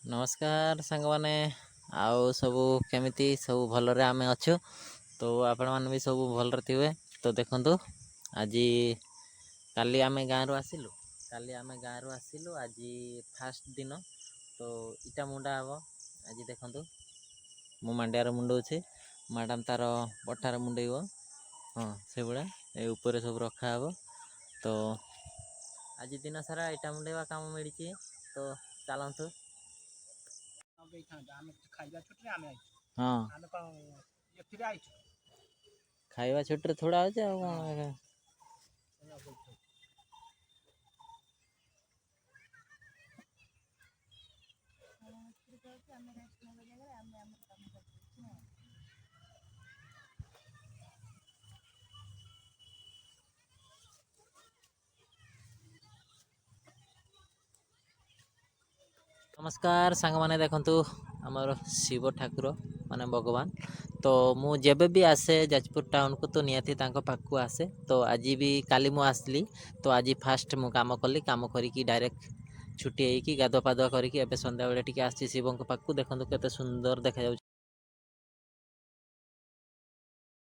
नमस्कार सांग मैंने आउ सबू केमिति सब भलरे आमे अच्छु तो आपण मैंने भी सब भलरे थे। तो देखंतु आज काली आमे गाँव आसिलु आज फास्ट दिन तो इटा मुंडा हम आज देखंतु मो मांडियार मुंडौचे मैडम तार पठार मुंडेब हाँ से भाया ये ऊपर सब रखा हे। तो आज दिन सारा इटा मुंडेवा काम मिली तो चलतु हाँ खाइबा छुट्टी थोड़ा अच्छे नमस्कार सांग माने देखंतु आमर शिव ठाकुर माने भगवान तो मु जेबे भी आसे जाजपुर टाउन को तो नियाती तांको पाखु आसे। तो आज भी काली मु आसली तो आज फास्ट मु काम कली काम करी डायरेक्ट छुट्टी होगी गाधुआ पाधुआ करी एबे संध्या बेले टिके आसी शिवंक पाखु देखंतु केते सुंदर देखा जाउछ।